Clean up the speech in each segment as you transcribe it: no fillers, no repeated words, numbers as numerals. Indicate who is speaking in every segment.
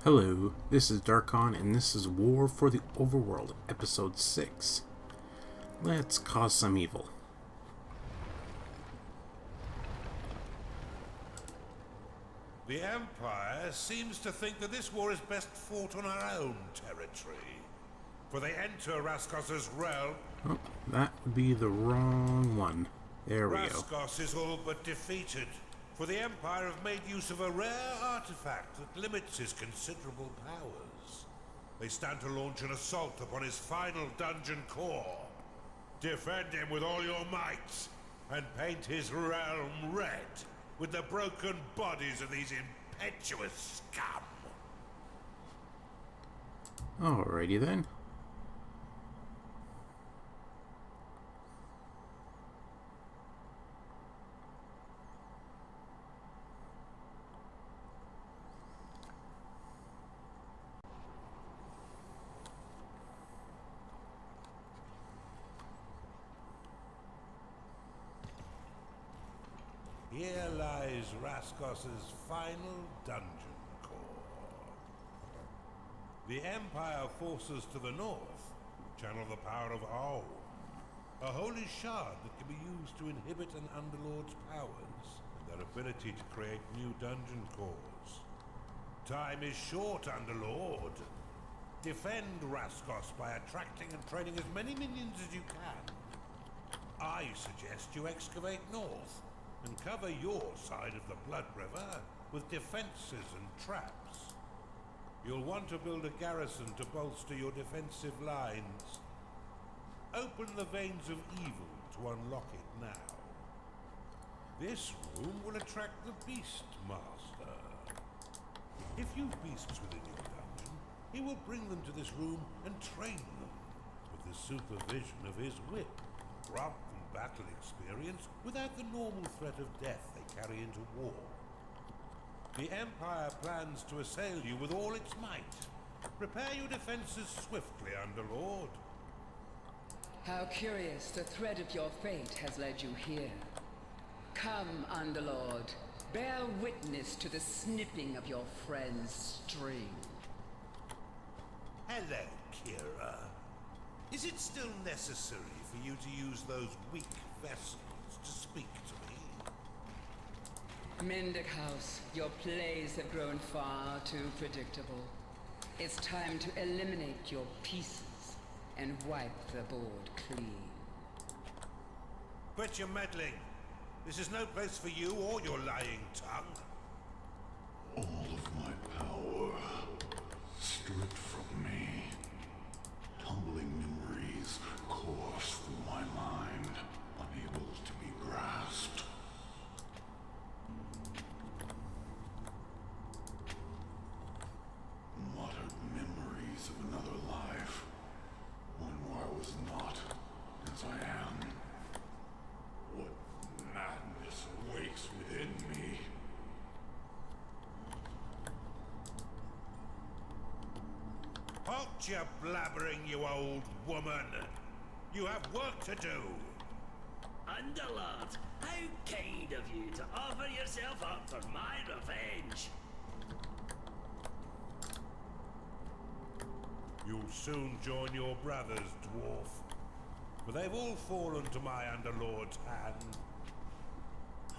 Speaker 1: Hello, this is Darkon, and this is War for the Overworld, Episode 6. Let's cause some evil.
Speaker 2: The Empire seems to think that this war is best fought on our own territory. For they enter Raskos's realm.
Speaker 1: Oh, that would be the wrong one. There we go.
Speaker 2: Raskos is all but defeated, for the Empire have made use of a rare artifact that limits his considerable powers. They stand to launch an assault upon his final dungeon core. Defend him with all your might, and paint his realm red with the broken bodies of these impetuous scum.
Speaker 1: Alrighty then.
Speaker 2: Here lies Raskos's final dungeon core. The Empire forces to the north channel the power of Aul, a holy shard that can be used to inhibit an Underlord's powers and their ability to create new dungeon cores. Time is short, Underlord. Defend Raskos by attracting and training as many minions as you can. I suggest you excavate north and cover your side of the Blood River with defenses and traps. You'll want to build a garrison to bolster your defensive lines. Open the veins of evil to unlock it now. This room will attract the Beast Master. If you've beasts within your dungeon, he will bring them to this room and train them with the supervision of his whip. Grant them battle experience without the normal threat of death they carry into war. The Empire plans to assail you with all its might. Prepare your defenses swiftly, Underlord.
Speaker 3: How curious the thread of your fate has led you here. Come, Underlord. Bear witness to the snipping of your friend's string.
Speaker 2: Hello, Kira. Is it still necessary for you to use those weak vessels to speak to me?
Speaker 3: Mendichouse, your plays have grown far too predictable. It's time to eliminate your pieces and wipe the board clean.
Speaker 2: Quit your meddling. This is no place for you or your lying tongue.
Speaker 4: All of my power stripped from me. Tumbling memories course through my mind, unable to be grasped. Muttered memories of another life, one where I was not as I am. What madness wakes within me?
Speaker 2: Halt your blabbering, you old woman! You have work to do!
Speaker 5: Underlord, how kind of you to offer yourself up for my revenge!
Speaker 2: You'll soon join your brothers, dwarf. For they've all fallen to my Underlord's hand.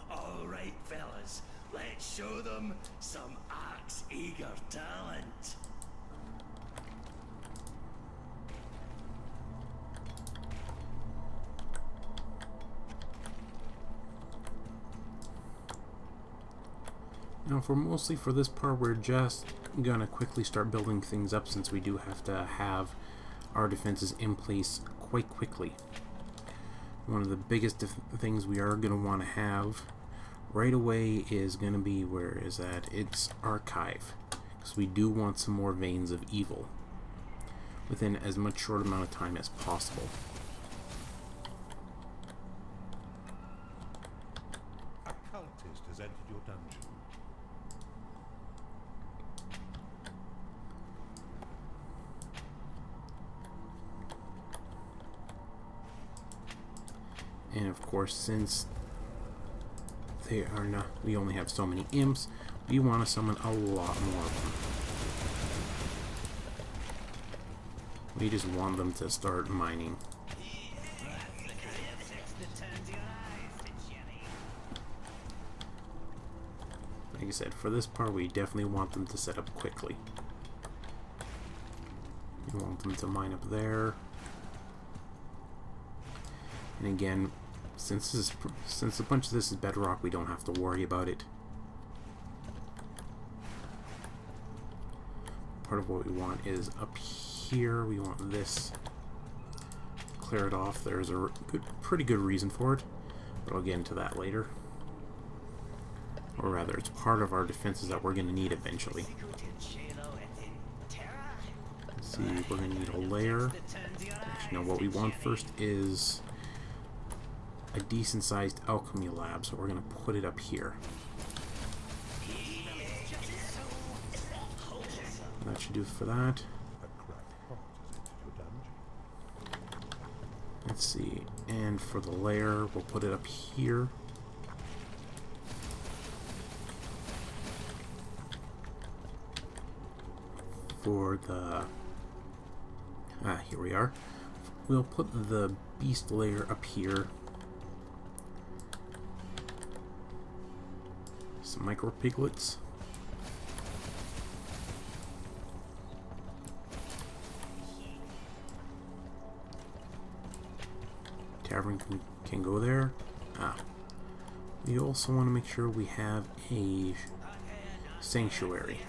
Speaker 5: All right, fellas, let's show them some axe-eager talent.
Speaker 1: Now for this part, we're just gonna quickly start building things up since we do have to have our defenses in place quite quickly. One of the biggest things we are gonna want to have right away is gonna be, where is that? It's archive, because we do want some more veins of evil within as much short amount of time as possible.
Speaker 2: A cultist has entered your dungeon.
Speaker 1: And of course, since they are not, we only have so many imps, we want to summon a lot more of them. We just want them to start mining. Like I said, for this part we definitely want them to set up quickly. We want them to mine up there. And again, since a bunch of this is bedrock, we don't have to worry about it. Part of what we want is up here. We want this. Clear it off. There's a pretty good reason for it, but I'll get into that later. Or rather, it's part of our defenses that we're going to need eventually. Let's see, we're going to need a layer. Actually, no, what we want first is a decent sized alchemy lab, so we're going to put it up here. That should do for that. Let's see, and for the layer, we'll put it up here. For the... here we are. We'll put the beast layer up here. Some micro piglets. Tavern can go there. We also want to make sure we have a sanctuary.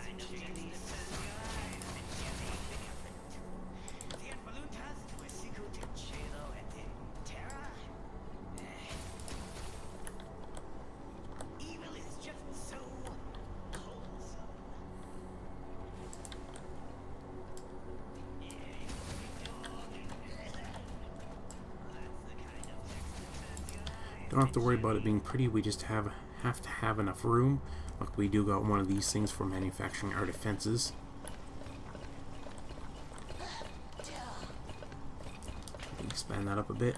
Speaker 1: Don't have to worry about it being pretty, we just have to have enough room. Look, we do got one of these things for manufacturing our defenses. Expand that up a bit.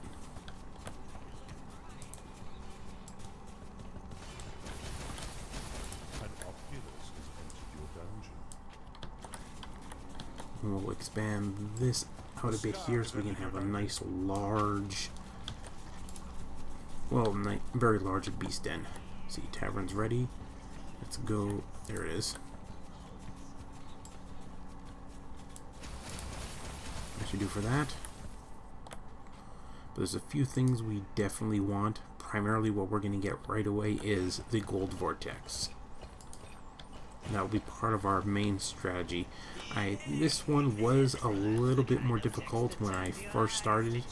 Speaker 1: And we'll expand this out a bit here so we can have a nice large... well, very large beast den. See, tavern's ready. Let's go. There it is. That should do for that. But there's a few things we definitely want. Primarily what we're going to get right away is the gold vortex. And that will be part of our main strategy. This one was a little bit more difficult when I first started.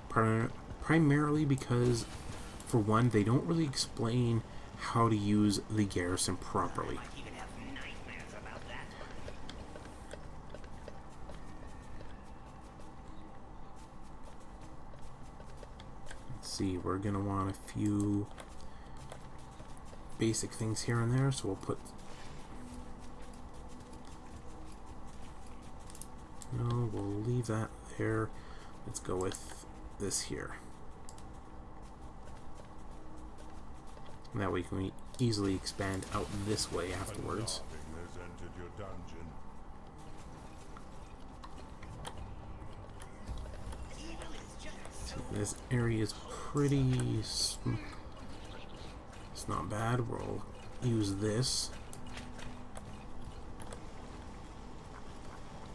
Speaker 1: Primarily because, for one, they don't really explain how to use the garrison properly. Let's see, we're going to want a few basic things here and there, so we'll put... no, we'll leave that there. Let's go with this here. And that way we can easily expand out this way afterwards. So this area is pretty... it's not bad. We'll use this.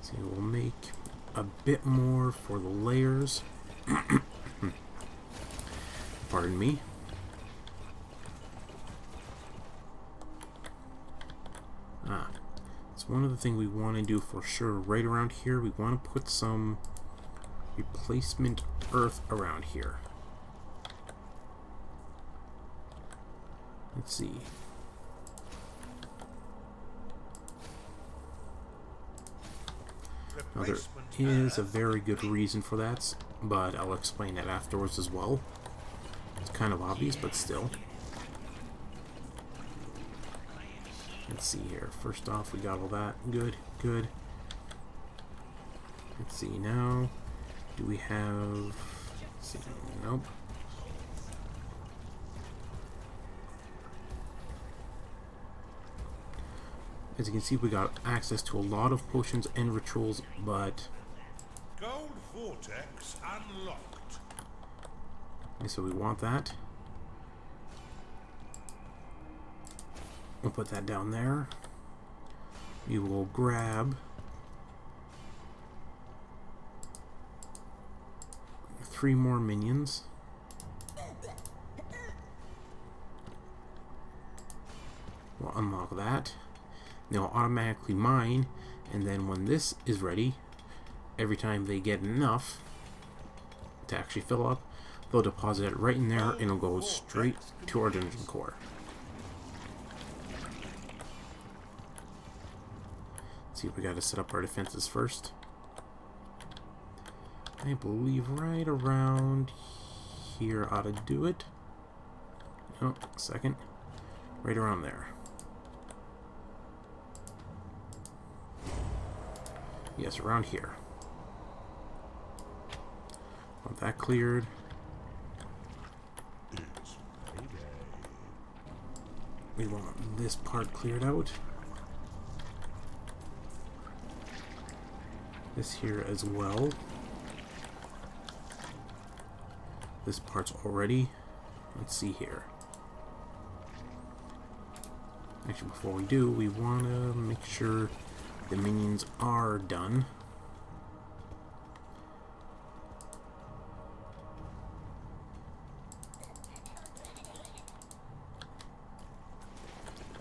Speaker 1: So we'll make a bit more for the layers. Pardon me. It's one of the things we want to do for sure. Right around here, we want to put some replacement earth around here. Let's see. Now there is a very good reason for that, but I'll explain that afterwards as well. It's kind of obvious, but still. Let's see here. First off, we got all that. Good, good. Let's see now. Do we have... let's see. Nope. As you can see, we got access to a lot of potions and rituals, but
Speaker 2: vortex unlocked.
Speaker 1: Okay, so we want that. We'll put that down there. We will grab 3 more minions. We'll unlock that. They'll automatically mine, and then when this is ready, every time they get enough to actually fill up, they'll deposit it right in there and it'll go straight to our dungeon core. Let's see if we gotta set up our defenses first. I believe right around here ought to do it. Oh, second. Right around there. Yes, around here. Want that cleared.
Speaker 2: It's payday.
Speaker 1: We want this part cleared out. This here as well. This part's already. Let's see here. Actually, before we do, we want to make sure the minions are done.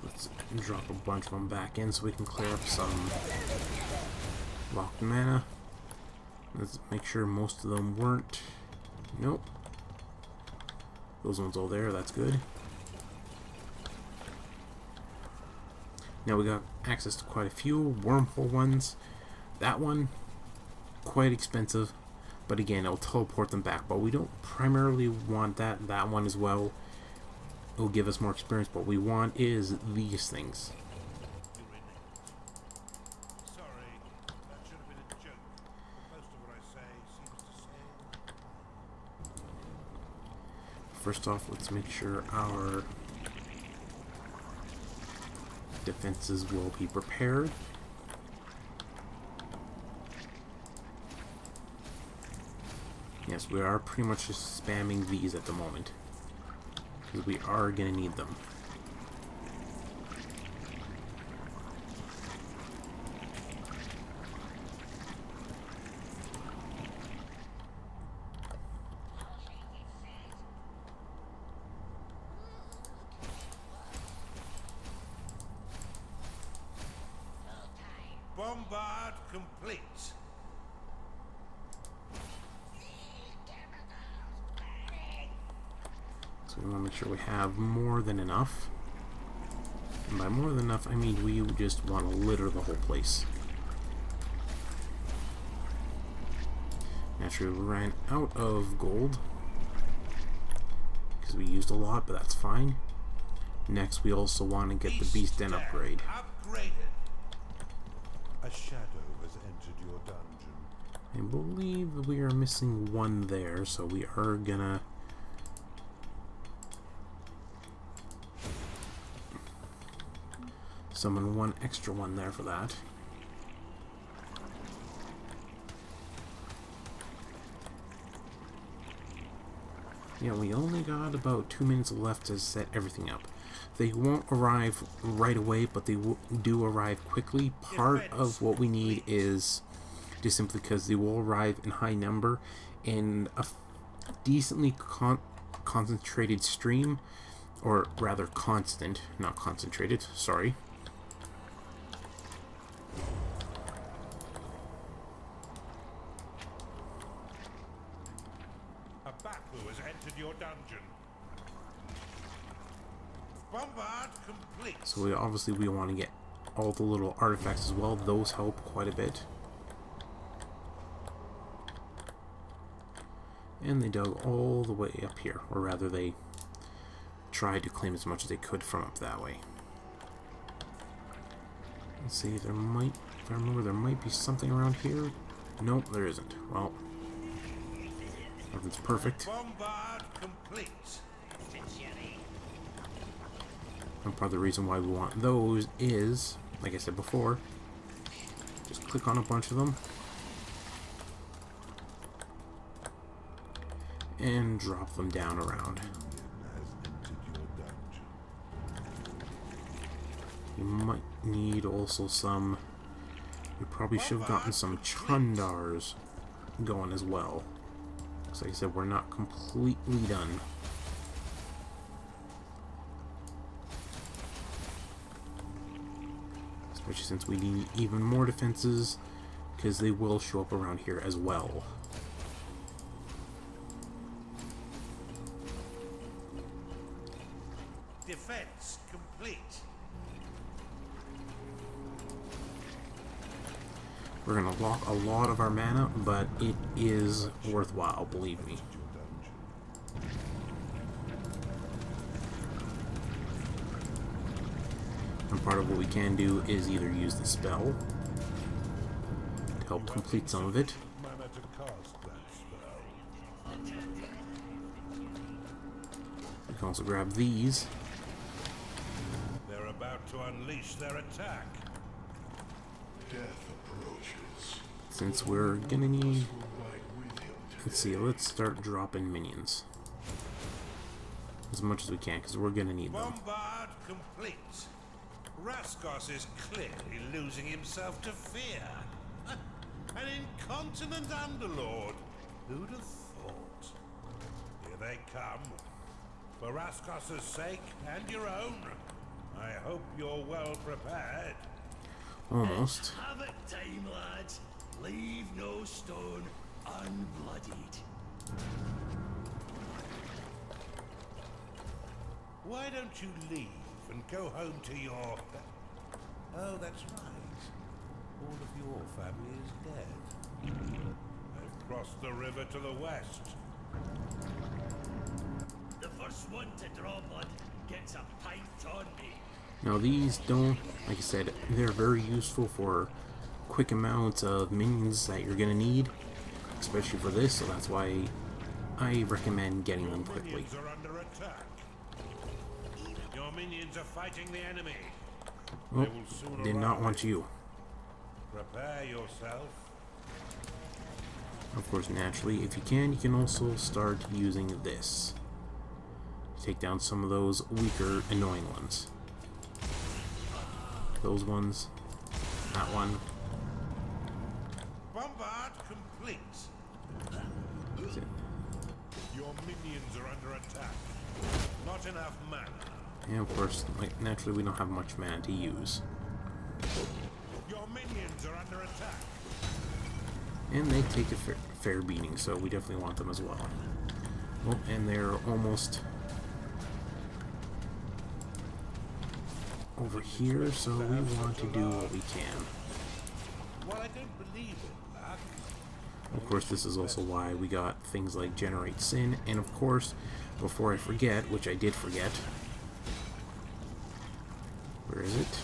Speaker 1: Let's drop a bunch of them back in so we can clear up some locked mana. Let's make sure most of them weren't. Nope. Those ones all there, that's good. Now we got access to quite a few wormhole ones. That one, quite expensive, but again, it'll teleport them back. But we don't primarily want that one as well. It'll give us more experience. What we want is these things.
Speaker 2: Sorry, that should have been a joke. Most of what I say seems to say.
Speaker 1: First off, let's make sure our defenses will be prepared. Yes, we are pretty much just spamming these at the moment, because we are going to need them.
Speaker 2: Bombard complete.
Speaker 1: So we want to make sure we have more than enough. And by more than enough, I mean we just want to litter the whole place. Naturally, we ran out of gold because we used a lot, but that's fine. Next, we also want to get the Beast Den upgrade.
Speaker 2: Upgraded. A shadow has entered your dungeon.
Speaker 1: I believe we are missing one there, so we are gonna summon one extra one there for that. Yeah, we only got about 2 minutes left to set everything up. They won't arrive right away, but they do arrive quickly. Part of what we need is just simply because they will arrive in high number in a decently concentrated stream, or rather constant, not concentrated, sorry.
Speaker 2: A battle has entered your dungeon. Bombard complete.
Speaker 1: So we want to get all the little artifacts as well. Those help quite a bit. And they dug all the way up here, or rather they tried to claim as much as they could from up that way. Let's see, there might, if I remember, there might be something around here. Nope, there isn't. Well, nothing's perfect.
Speaker 2: Bombard complete.
Speaker 1: And part of the reason why we want those is, like I said before, just click on a bunch of them. and drop them down around.
Speaker 2: Has entered your dungeon.
Speaker 1: You might need also some... You probably should have gotten some Trundars going as well. Because like I said, we're not completely done. Especially since we need even more defenses, because they will show up around here as well.
Speaker 2: Defense complete.
Speaker 1: We're going to lock a lot of our mana, but it is worthwhile, believe me.
Speaker 2: Your dungeon.
Speaker 1: And part of what we can do is either use the spell to help complete some of it.
Speaker 2: Mana to cast that spell.
Speaker 1: We can also grab these.
Speaker 2: They're about to unleash their attack.
Speaker 4: Death approaches.
Speaker 1: Since we're gonna need...
Speaker 4: We'll ride with him
Speaker 1: Let's see, let's start dropping minions. As much as we can, because we're gonna need them.
Speaker 2: Bombard complete. Raskos is clearly losing himself to fear. An incontinent underlord. Who'd have thought? Here they come. For Raskos' sake and your own. I hope you're well prepared.
Speaker 1: Almost.
Speaker 5: Have it time, lads. Leave no stone unbloodied.
Speaker 2: Why don't you leave and go home to your... Oh, that's right. All of your family is dead. I've crossed the river to the west.
Speaker 5: The first one to draw blood gets a pint on me.
Speaker 1: Now these don't, like I said, they're very useful for quick amounts of minions that you're gonna need, especially for this, so that's why I recommend getting them quickly.
Speaker 2: Minions are under attack. Your minions are fighting the enemy.
Speaker 1: Oh,
Speaker 2: They will soon
Speaker 1: did not
Speaker 2: arrive.
Speaker 1: want you.
Speaker 2: Prepare yourself.
Speaker 1: Of course, naturally, if you can also start using this. Take down some of those weaker, annoying ones. Those ones. That one.
Speaker 2: Bombard complete.
Speaker 1: That's it.
Speaker 2: Your minions are under attack. Not enough mana.
Speaker 1: And of course, like, naturally we don't have much mana to use.
Speaker 2: Your minions are under attack.
Speaker 1: And they take a fair beating, so we definitely want them as well. Oh, and they're almost over here, so we want to do what we can.
Speaker 2: Well, I don't believe it, Luck.
Speaker 1: Of course, this is also why we got things like Generate Sin, and of course, before I forget, which I did forget, where is it?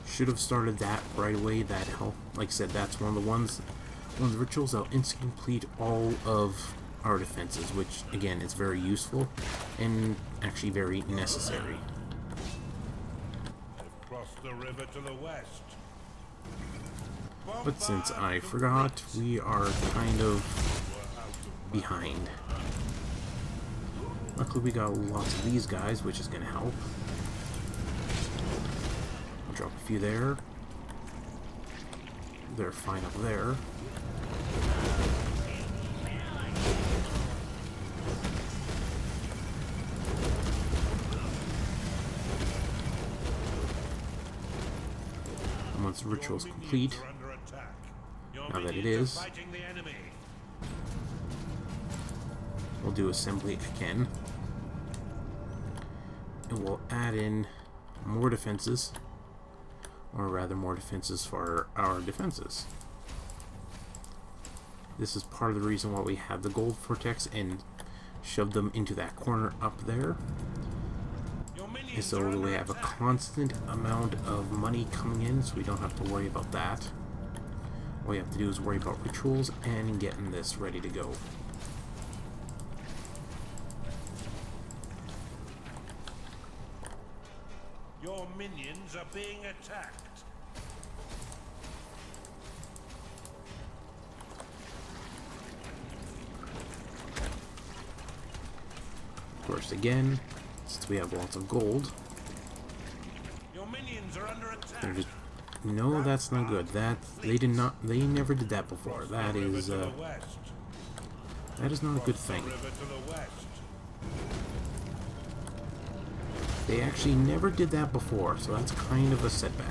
Speaker 1: Should have started that right away. That help, like I said, that's one of the rituals that'll instantly complete all of our defenses, which again is very useful and actually very necessary.
Speaker 2: They've crossed the river to the west.
Speaker 1: But since
Speaker 2: Bombard
Speaker 1: I forgot,
Speaker 2: complete.
Speaker 1: we are kind of
Speaker 2: We're out of
Speaker 1: behind. Luckily we got lots of these guys, which is going to help. I'll drop a few there. They're fine up there. And once the ritual's
Speaker 2: Your minions
Speaker 1: complete,
Speaker 2: are under attack. Your
Speaker 1: now that it
Speaker 2: minions
Speaker 1: is,
Speaker 2: are fighting the enemy.
Speaker 1: we'll do assembly again. And we'll add in more defenses. Or rather, more defenses for our defenses. This is part of the reason why we have the gold vortex and shove them into that corner up there.
Speaker 2: Your
Speaker 1: And
Speaker 2: minions
Speaker 1: so
Speaker 2: are
Speaker 1: we
Speaker 2: under
Speaker 1: have a
Speaker 2: attack.
Speaker 1: constant amount of money coming in, so we don't have to worry about that. All we have to do is worry about rituals and getting this ready to go.
Speaker 2: Your minions are being attacked.
Speaker 1: reinforced again, since we have lots of gold.
Speaker 2: Your minions are under attack.
Speaker 1: They're just... No, that's not good. They never did that before. That is not a good thing. They actually never did that before, so that's kind of a setback.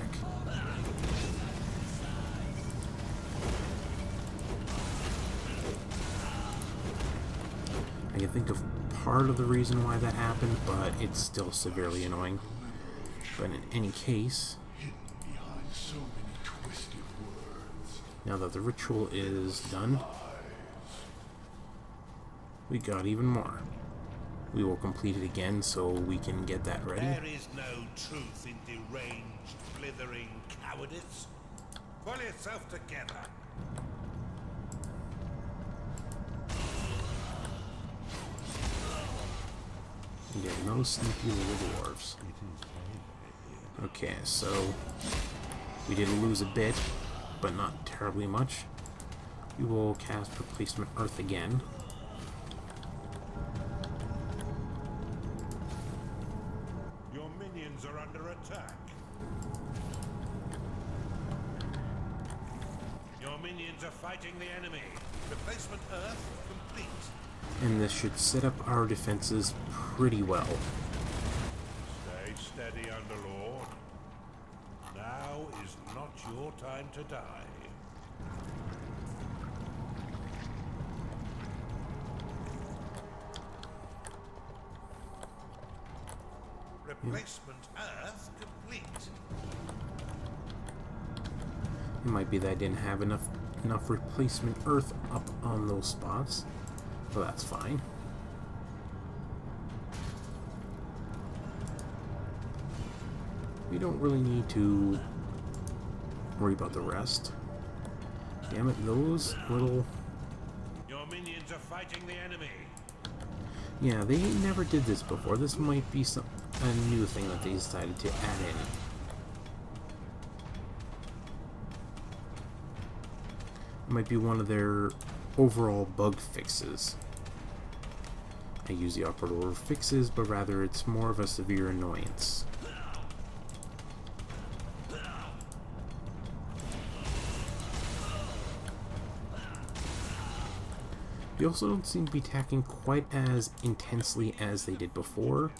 Speaker 1: I can think of part of the reason why that happened, but it's still severely annoying. But in any case, now that the ritual is done, we got even more. We will complete it again so we can get that ready.
Speaker 2: There is no truth in deranged, blithering cowardice. Pull yourself together.
Speaker 1: Yeah, no sneaky little dwarves. Okay, so we did lose a bit, but not terribly much. We will cast Replacement Earth again.
Speaker 2: Your minions are under attack. Your minions are fighting the enemy. Replacement Earth complete.
Speaker 1: And this should set up our defenses pretty well.
Speaker 2: Stay steady, Underlord. Now is not your time to die. Replacement Earth complete.
Speaker 1: It might be that I didn't have enough Replacement Earth up on those spots, but that's fine. We don't really need to worry about the rest. Damn it, those little...
Speaker 2: Your minions are fighting the enemy.
Speaker 1: Yeah, they never did this before. This might be a new thing that they decided to add in. It might be one of their overall bug fixes. I use the upward order fixes, but rather it's more of a severe annoyance. They also don't seem to be attacking quite as intensely as they did before.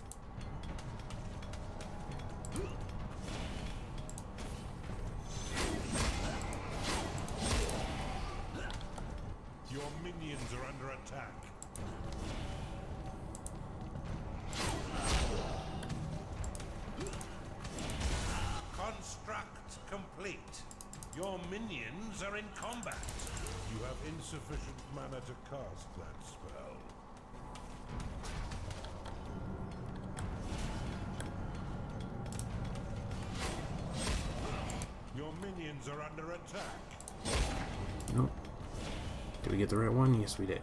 Speaker 2: Your minions are under attack. Construct complete. Your minions are in combat. You have insufficient mana to cast that spell. Your minions are under attack.
Speaker 1: Nope. Did we get the right one? Yes, we did.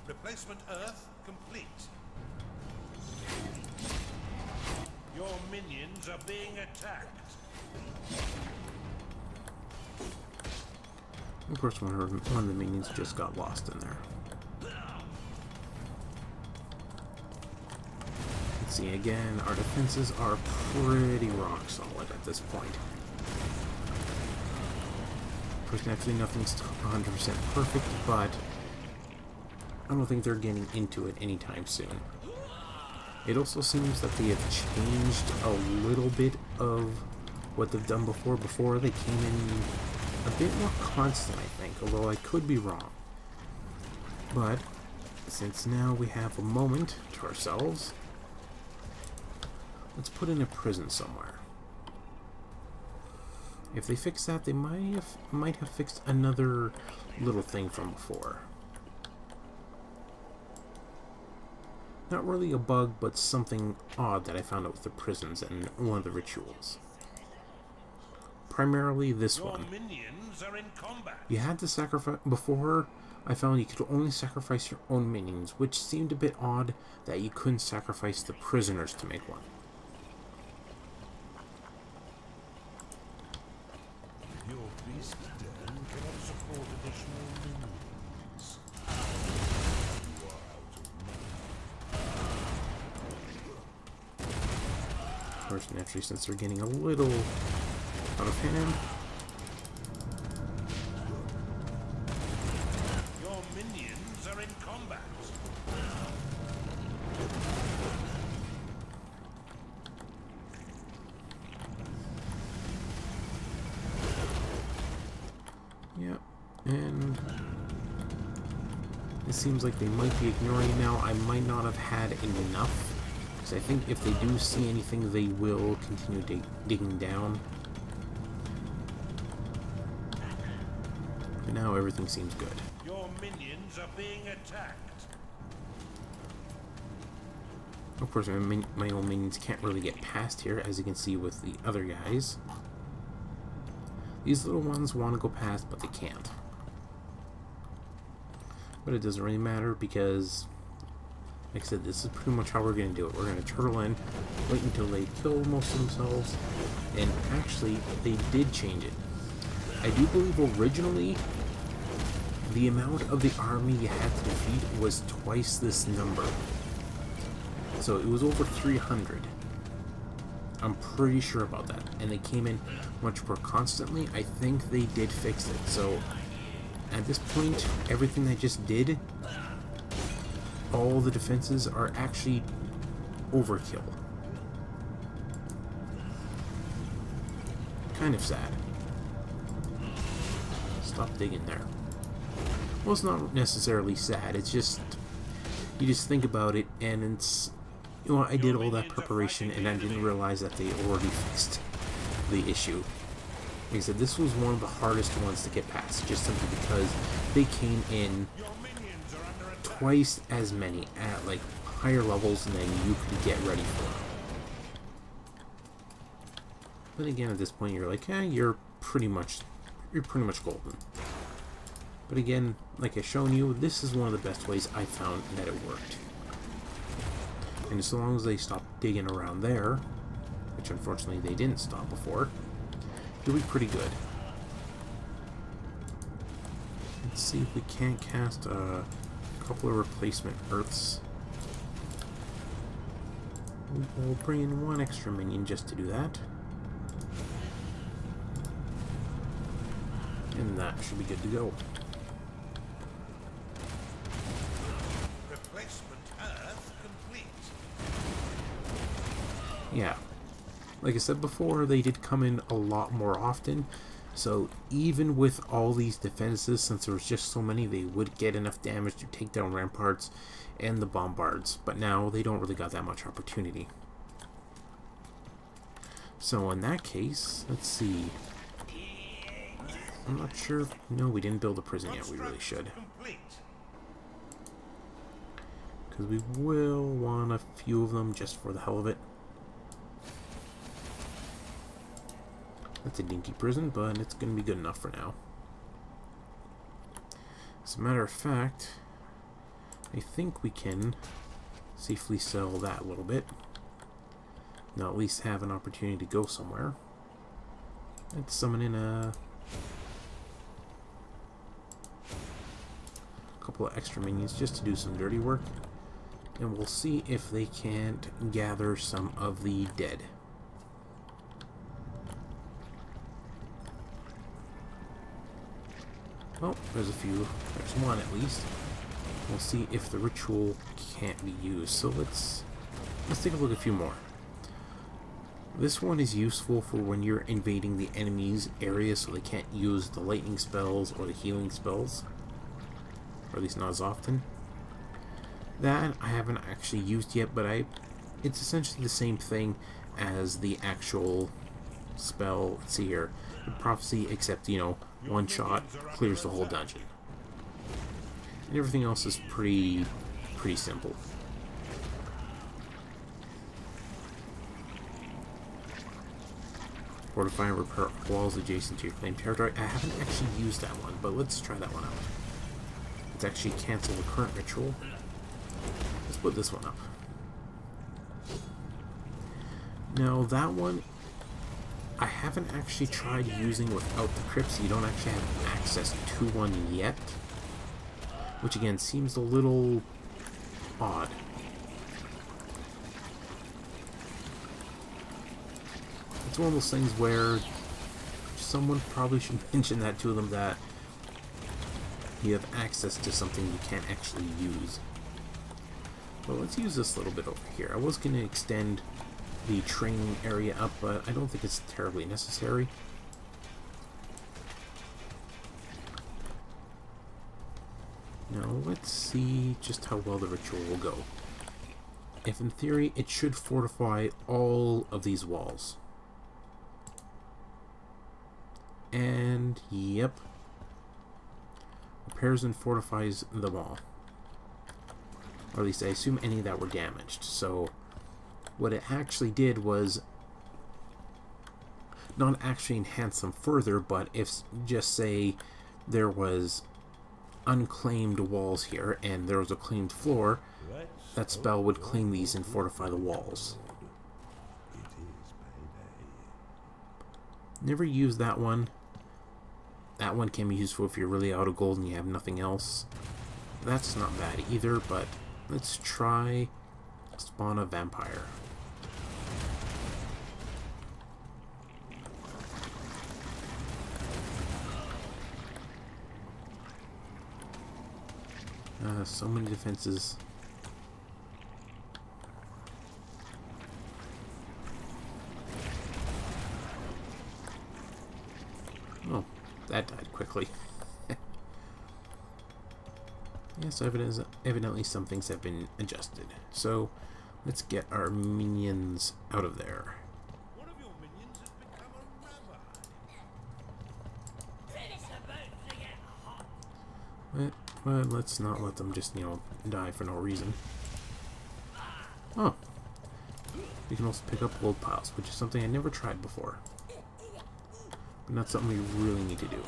Speaker 2: Replacement Earth complete. Your minions are being attacked.
Speaker 1: Of course, one of the minions just got lost in there. Let's see, again, our defenses are pretty rock solid at this point. Of course, naturally, nothing's 100% perfect, but I don't think they're getting into it anytime soon. It also seems that they have changed a little bit of what they've done before. Before, they came in a bit more constant, I think, although I could be wrong. But since now we have a moment to ourselves, let's put in a prison somewhere. If they fix that, they might have fixed another little thing from before. Not really a bug, but something odd that I found out with the prisons and one of the rituals. Primarily this
Speaker 2: Your
Speaker 1: one.
Speaker 2: minions are in combat.
Speaker 1: You had to sacrifice... Before, I found you could only sacrifice your own minions, which seemed a bit odd that you couldn't sacrifice the prisoners to make one.
Speaker 2: Your beast
Speaker 1: course, naturally, since they're getting a little out of hand.
Speaker 2: Your minions are in combat.
Speaker 1: Yep, and it seems like they might be ignoring it now. I might not have had enough, because I think if they do see anything, they will continue digging down. But now everything seems good.
Speaker 2: Your minions are being attacked.
Speaker 1: Of course, my own minions can't really get past here, as you can see with the other guys. These little ones want to go past, but they can't. But it doesn't really matter because, like I said, this is pretty much how we're going to do it. We're going to turtle in, wait until they kill most of themselves, and actually, they did change it. I do believe originally, the amount of the army you had to defeat was twice this number. So it was over 300. I'm pretty sure about that. And they came in much more constantly. I think they did fix it. So at this point, everything I just did, all the defenses are actually overkill. Kind of sad. Stop digging there. Well, it's not necessarily sad. It's just, you just think about it and it's, you know, I did all that preparation and I didn't realize that they already fixed the issue. Like I said, this was one of the hardest ones to get past, just simply because they came in twice as many at like higher levels than you could get ready for. But again, at this point, you're like, you're pretty much golden. But again, like I've shown you, this is one of the best ways I found that it worked. And as long as they stop digging around there, which unfortunately they didn't stop before, you'll be pretty good. Let's see if we can't cast a couple of replacement Earths. We'll bring in one extra minion just to do that. And that should be good to go.
Speaker 2: Replacement Earth complete.
Speaker 1: Yeah. Like I said before, they did come in a lot more often. So even with all these defenses, since there was just so many, they would get enough damage to take down ramparts and the bombards. But now they don't really got that much opportunity. So in that case, let's see. I'm not sure. No, we didn't build a prison yet. We really should. Because we will want a few of them just for the hell of it. That's a dinky prison, but it's going to be good enough for now. As a matter of fact, I think we can safely sell that a little bit. Now at least have an opportunity to go somewhere. Let's summon in a couple of extra minions just to do some dirty work. And we'll see if they can't gather some of the dead. Well, there's a few. There's one at least. We'll see if the ritual can't be used. So let's take a look at a few more. This one is useful for when you're invading the enemy's area, so they can't use the lightning spells or the healing spells, or at least not as often. That I haven't actually used yet, but it's essentially the same thing as the actual spell. Let's see here, the prophecy, except, you know, one shot clears the whole dungeon, and everything else is pretty simple. Fortify and repair walls adjacent to your claimed territory. I haven't actually used that one, but let's try that one out. Let's actually cancel the current ritual. Let's put this one up. Now that one, I haven't actually tried using without the crypts. You don't actually have access to one yet, which again seems a little odd. it's one of those things where someone probably should mention that to them, that you have access to something you can't actually use. Well, let's use this little bit over here. I was going to extend the training area up, but I don't think it's terribly necessary. Now, let's see just how well the ritual will go. If in theory, it should fortify all of these walls. And, yep. Repairs and fortifies them all. Or at least I assume any that were damaged. So, what it actually did was not actually enhance them further, but if, just say, there was unclaimed walls here, and there was a claimed floor, that spell would claim these and fortify the walls. Never use that one. That one can be useful if you're really out of gold and you have nothing else. That's not bad either, but let's try spawn a vampire. So many defenses. Oh, that died quickly. Yes, evidently some things have been adjusted. So, let's get our minions out of there.
Speaker 2: One of your minions has become a rabbi.
Speaker 5: It's about to get hot.
Speaker 1: But let's not let them just, die for no reason. Oh. We can also pick up gold piles, which is something I never tried before. But not something we really need to do.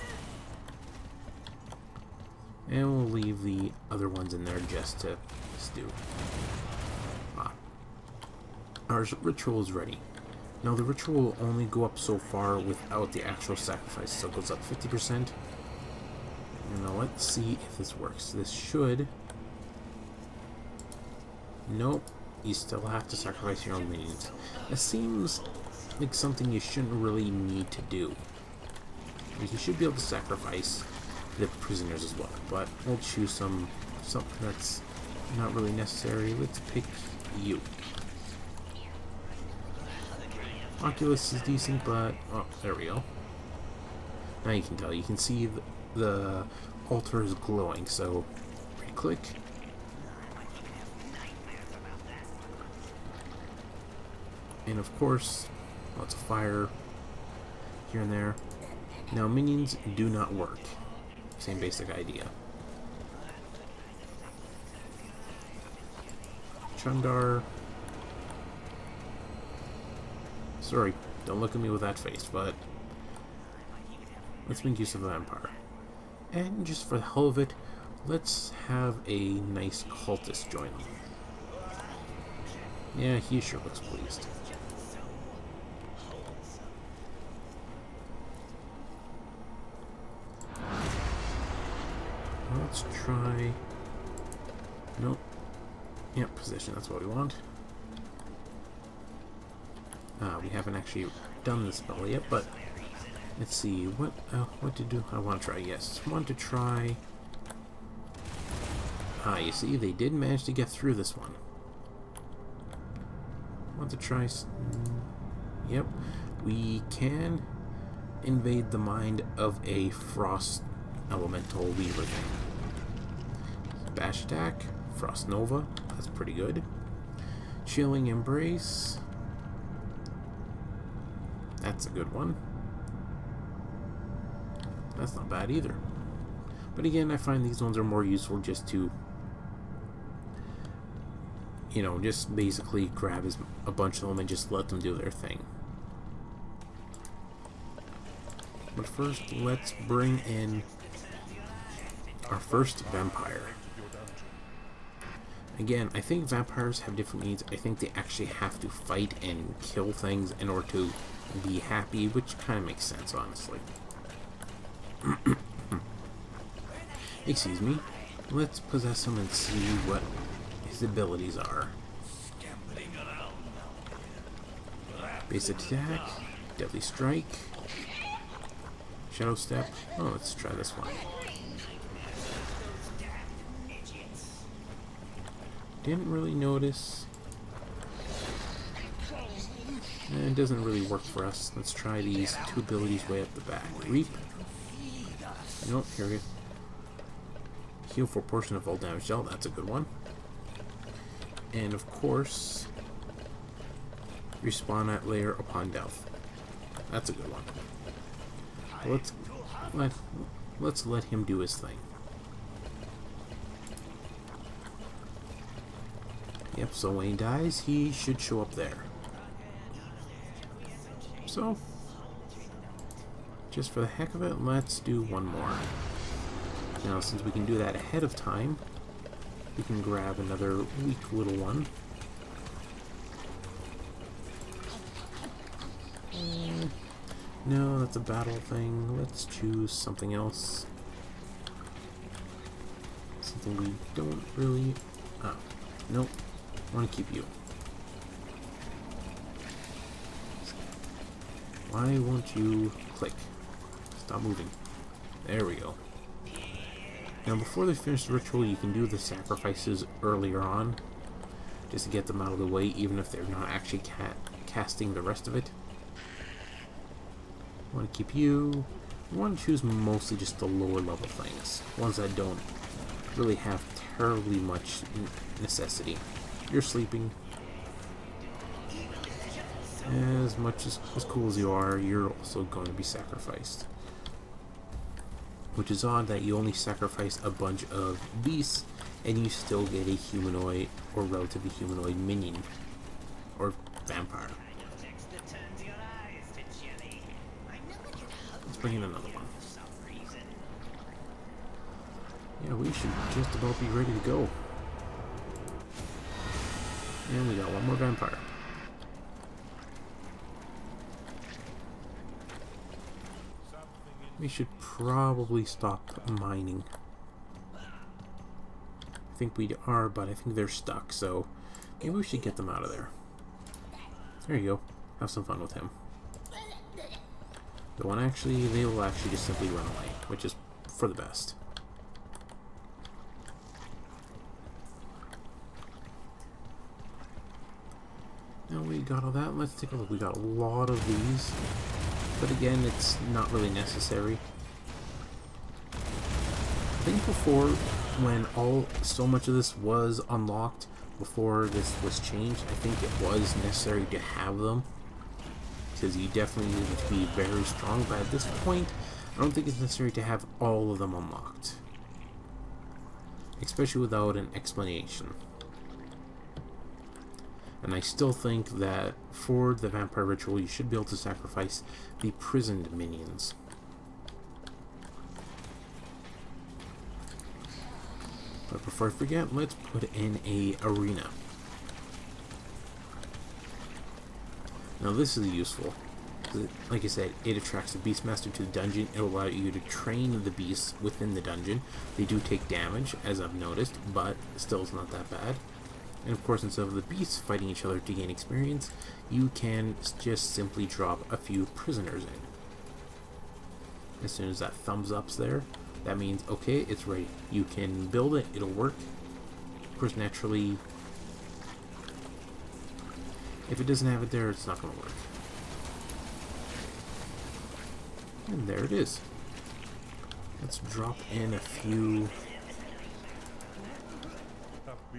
Speaker 1: And we'll leave the other ones in there just to stew. Our ritual is ready. Now the ritual will only go up so far without the actual sacrifice, so it goes up 50%. And now let's see if this works. This should... Nope. You still have to sacrifice your own minions. It seems like something you shouldn't really need to do. Because you should be able to sacrifice the prisoners as well, but we'll choose something that's not really necessary. Let's pick you. Oculus is decent, but oh, there we go. Now you can tell. You can see the altar is glowing. So right click. And of course, lots of fire here and there. Now minions do not work. Same basic idea. Chundar. Sorry, don't look at me with that face, but let's make use of the vampire. And just for the hell of it, let's have a nice cultist join them. Yeah, he sure looks pleased. Let's try... Nope. Yep, position, that's what we want. We haven't actually done this spell yet, but let's see, what to do? I want to try, yes. I want to try... you see, they did manage to get through this one. I want to try... Yep, we can invade the mind of a frost elemental weaver thing. Bash attack, Frost Nova, that's pretty good. Chilling Embrace, that's a good one. That's not bad either. But again, I find these ones are more useful just to, just basically grab a bunch of them and just let them do their thing. But first, let's bring in our first vampire. Again, I think vampires have different needs. I think they actually have to fight and kill things in order to be happy, which kind of makes sense, honestly. Excuse me. Let's possess him and see what his abilities are. Base attack. Deadly Strike. Shadow Step. Oh, let's try this one. Didn't really notice. And it doesn't really work for us. Let's try these two abilities way up the back. Reap. Nope, here we go. Heal for a portion of all damage dealt. That's a good one. And of course, respawn at layer upon death. That's a good one. Let's let him do his thing. Yep, so when he dies, he should show up there. So, just for the heck of it, let's do one more. Now, since we can do that ahead of time, we can grab another weak little one. No, that's a battle thing. Let's choose something else. Something we don't really... Oh, nope. I want to keep you. Why won't you click? Stop moving. There we go. Now, before they finish the ritual, you can do the sacrifices earlier on, just to get them out of the way, even if they're not actually casting the rest of it. I want to keep you. I want to choose mostly just the lower level things, ones that don't really have terribly much necessity. You're sleeping. As much as cool as you are, you're also going to be sacrificed. Which is odd that you only sacrifice a bunch of beasts and you still get a humanoid or relatively humanoid minion or vampire. Let's bring in another one. Yeah, we should just about be ready to go. And we got one more vampire. We should probably stop mining. I think we are, but I think they're stuck, so maybe we should get them out of there. There you go. Have some fun with him. The one actually, they will actually just simply run away, which is for the best. Now we got all that. Let's take a look. We got a lot of these. But again, it's not really necessary. I think before, when so much of this was unlocked, before this was changed, I think it was necessary to have them. Because you definitely needed to be very strong, but at this point, I don't think it's necessary to have all of them unlocked. Especially without an explanation. And I still think that for the vampire ritual, you should be able to sacrifice the prisoned minions. But before I forget, let's put in a arena. Now this is useful. Like I said, it attracts the Beastmaster to the dungeon. It'll allow you to train the beasts within the dungeon. They do take damage, as I've noticed, but still it's not that bad. And of course, instead of the beasts fighting each other to gain experience, you can just simply drop a few prisoners in. As soon as that thumbs up's there, that means, okay, it's ready. You can build it, it'll work. Of course, naturally, if it doesn't have it there, it's not going to work. And there it is. Let's drop in a few...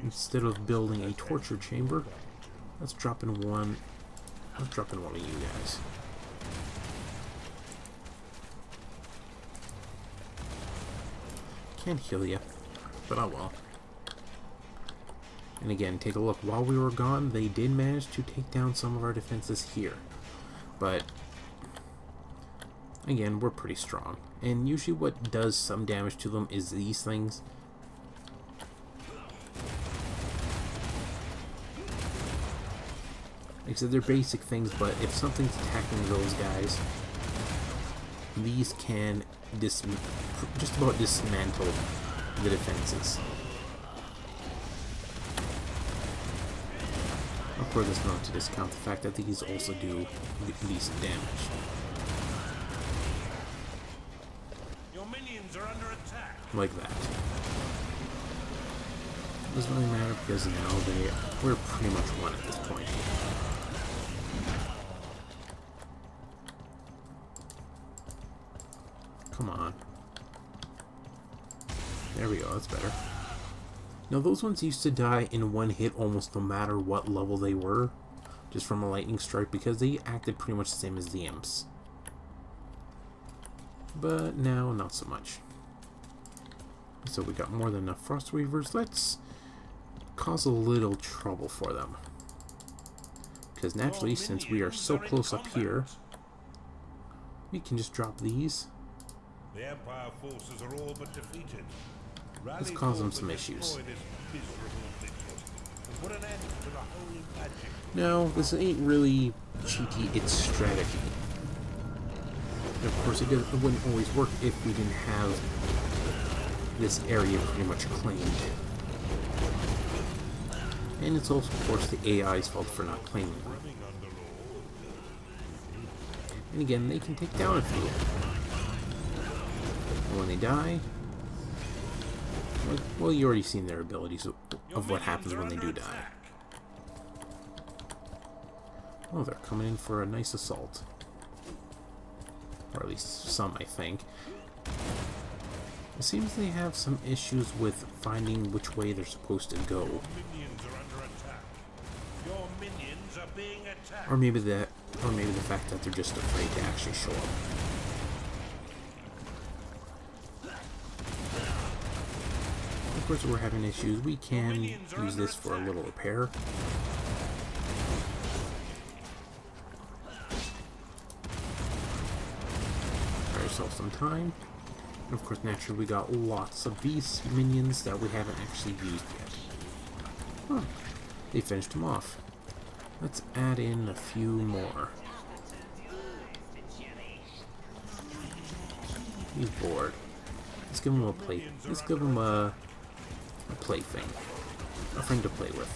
Speaker 1: Instead of building a torture chamber, let's drop in one. Let's drop in one of you guys. Can't heal you, but oh well. And again, take a look. While we were gone, they did manage to take down some of our defenses here, but again, we're pretty strong. And usually, what does some damage to them is these things. Like I said, they're basic things, but if something's attacking those guys, these can just about dismantle the defenses. Of course, that's not to discount the fact that these also do decent damage.
Speaker 2: Your minions are under attack.
Speaker 1: Like that. Doesn't really matter because now we're pretty much one at this point. Come on. There we go, that's better. Now those ones used to die in one hit almost no matter what level they were, just from a lightning strike, because they acted pretty much the same as the imps. But now, not so much. So we got more than enough Frost Weavers. Let's cause a little trouble for them. Because naturally, since we are so close up here, we can just drop these.
Speaker 2: The Empire forces are all but defeated.
Speaker 1: Let's cause them some issues. No, this ain't really cheaty, it's strategy. And of course, it wouldn't always work if we didn't have this area pretty much claimed. And it's also, of course, the AI's fault for not claiming them. And again, they can take down a few. And when they die, well, you already seen their abilities of what happens when they do die. Oh, they're coming in for a nice assault. Or at least some, I think. It seems they have some issues with finding which way they're supposed to go. Or maybe the fact that they're just afraid to actually show up. Of course, we're having issues. We can use this for a little repair. Buy ourselves some time. And of course, naturally, we got lots of these minions that we haven't actually used yet. Huh. They finished them off. Let's add in a few more. He's bored. Let's give him a play. Let's give him a plaything. A friend to play with.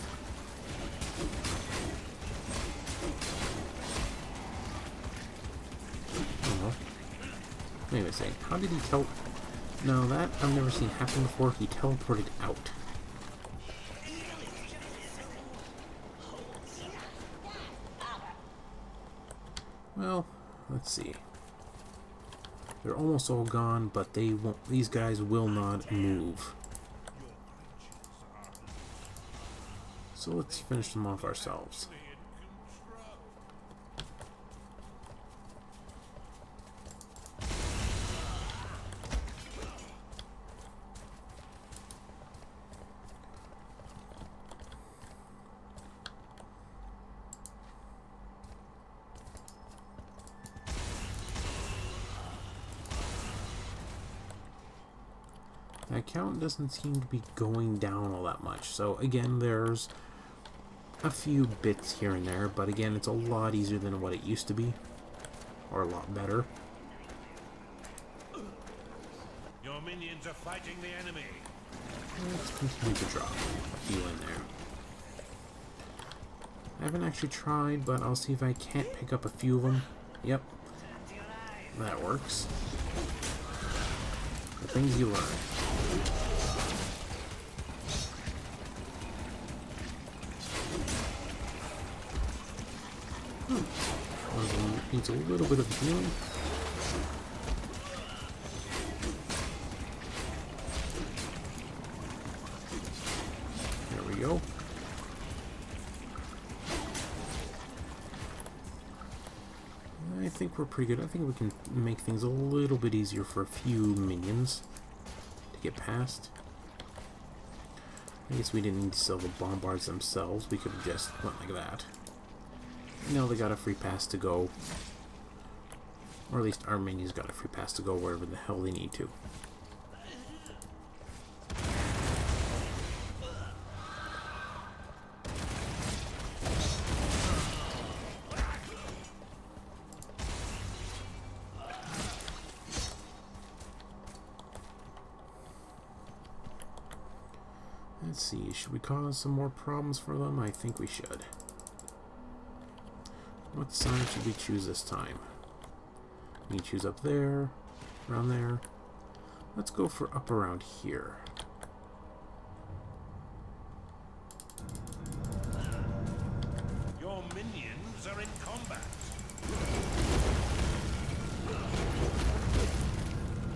Speaker 1: Oh. Wait a second. How did he tell? No, that I've never seen happen before. He teleported out. Well, let's see. They're almost all gone, but they won't. These guys will not move. So let's finish them off ourselves. That count doesn't seem to be going down all that much. So again, there's a few bits here and there, but again, it's a lot easier than what it used to be, or a lot better.
Speaker 2: Your minions are fighting the enemy.
Speaker 1: Let's continue to drop a few in there. I haven't actually tried, but I'll see if I can't pick up a few of them. Yep, that works. The things you learn. Needs a little bit of healing. There we go. I think we're pretty good. I think we can make things a little bit easier for a few minions to get past. I guess we didn't need to sell the bombards themselves. We could have just went like that. No, they got a free pass to go. Or at least our minions got a free pass to go wherever the hell they need to. Let's see, should we cause some more problems for them? I think we should. What side should we choose this time? We can choose up there, around there. Let's go for up around here.
Speaker 2: Your minions are in combat.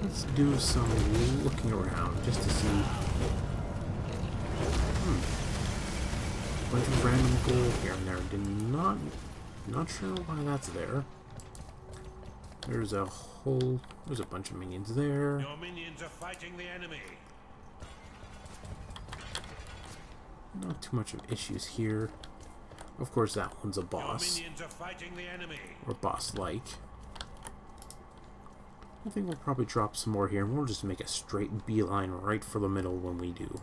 Speaker 1: Let's do some looking around just to see. Bunch of random gold here and there. Not sure why that's there. There's a bunch of minions there.
Speaker 2: Your minions are fighting the enemy.
Speaker 1: Not too much of issues here. Of course, that one's a boss.
Speaker 2: Your minions are fighting the enemy.
Speaker 1: Or boss-like. I think we'll probably drop some more here, and we'll just make a straight beeline right for the middle when we do.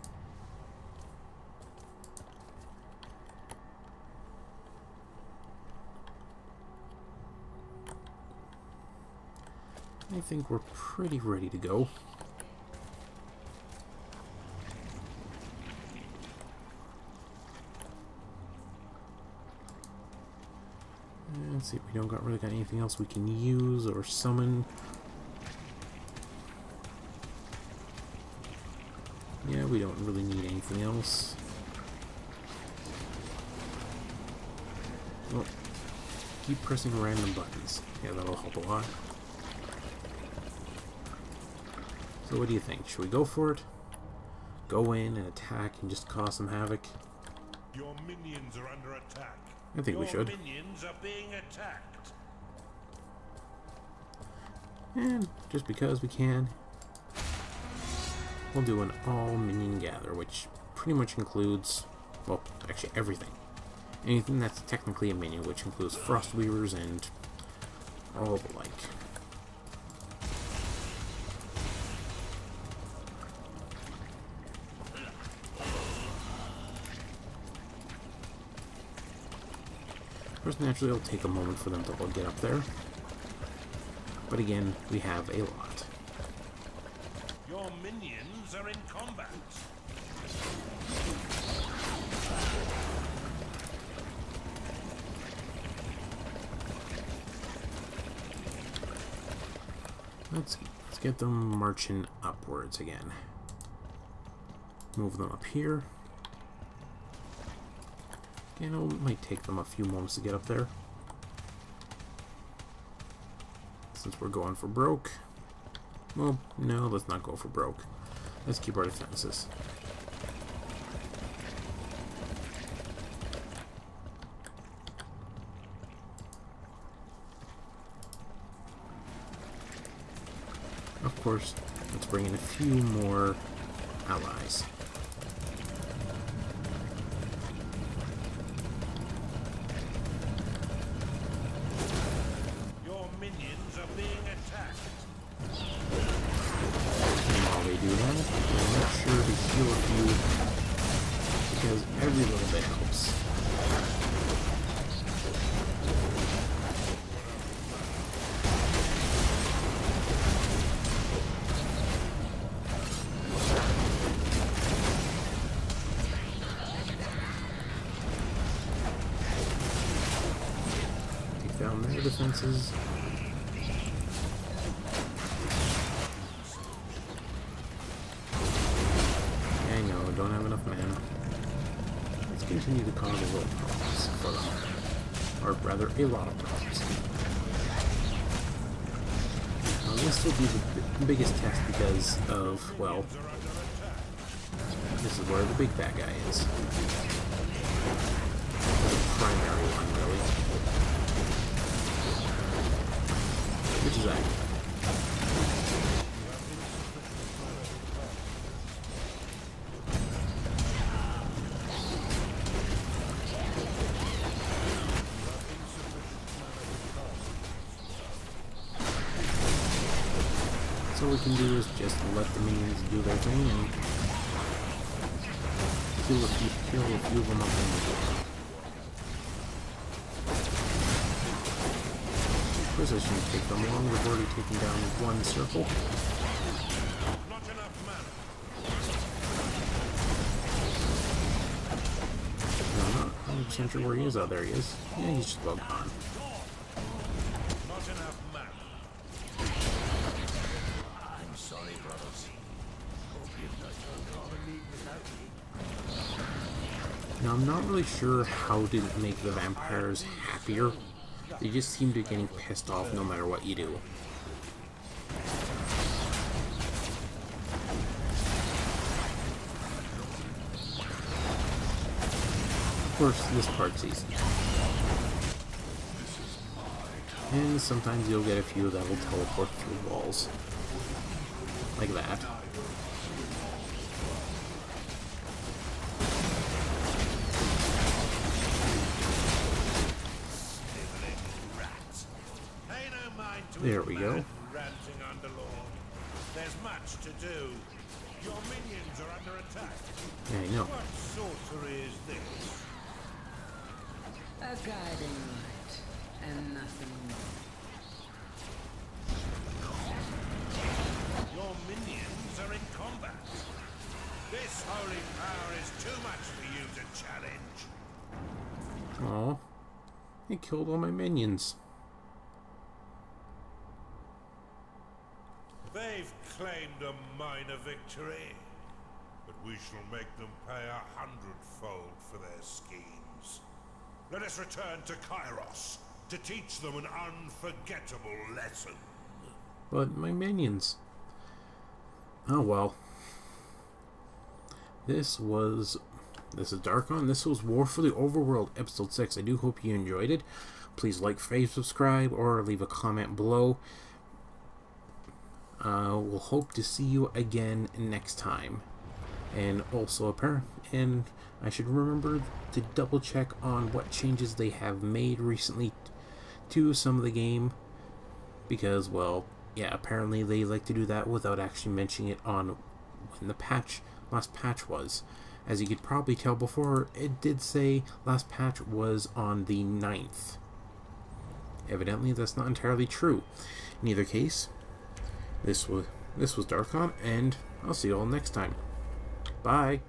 Speaker 1: I think we're pretty ready to go. And let's see, we don't really got anything else we can use or summon. Yeah, we don't really need anything else. Well, keep pressing random buttons. Yeah, that'll help a lot. So what do you think? Should we go for it? Go in and attack and just cause some havoc?
Speaker 2: Your minions are under attack.
Speaker 1: I think we should.
Speaker 2: Your minions are being attacked.
Speaker 1: And just because we can, we'll do an all minion gather, which pretty much includes, well, actually everything. Anything that's technically a minion, which includes frost weavers and all the like. Of course, naturally, it'll take a moment for them to all get up there. But again, we have a lot.
Speaker 2: Your minions are in combat.
Speaker 1: Let's get them marching upwards again. Move them up here. Again, it might take them a few moments to get up there. Since we're going for broke. Well, no, let's not go for broke. Let's keep our defenses. Of course, let's bring in a few more allies.
Speaker 2: Your minions are being attacked.
Speaker 1: And while they do that, we'll make sure to heal a few, because every little bit helps. Take down their defenses. I know, don't have enough mana. Let's continue to cause a little problems for them. Or rather, a lot of problems. This will be the biggest test because of, well, this is where the big bad guy is. The primary one, really. Which is active. So what we can do is just let the minions do their thing and kill a few of them up in the door. Of course, this shouldn't take them long. We've already taken down one circle.
Speaker 2: Not enough mana.
Speaker 1: I'm not 100% sure where he is. Oh, there he is. Yeah, he's just about gone. Now, I'm not really sure how to make the vampires happier. They just seem to be getting pissed off no matter what you do. Of course, this part's easy. And sometimes you'll get a few that will teleport through walls. Like that. There we go.
Speaker 2: Ranting Underlord. There's much to do. Your minions are under attack.
Speaker 1: Yeah, I know.
Speaker 2: What sorcery is this?
Speaker 3: A guiding light, and nothing more.
Speaker 2: Your minions are in combat. This holy power is too much for you to challenge.
Speaker 1: Aw. He killed all my minions.
Speaker 2: They've claimed a minor victory, but we shall make them pay 100-fold for their schemes. Let us return to Kairos to teach them an unforgettable lesson.
Speaker 1: But my minions. Oh well. This is Darkon. This was War for the Overworld, Episode 6. I do hope you enjoyed it. Please like, fave, subscribe, or leave a comment below. We'll hope to see you again next time. And also, and I should remember to double check on what changes they have made recently to some of the game. Because, well, yeah, apparently they like to do that without actually mentioning it on when the last patch was. As you could probably tell before, it did say last patch was on the 9th. Evidently, that's not entirely true. In either case, this was Darkon, and I'll see you all next time. Bye.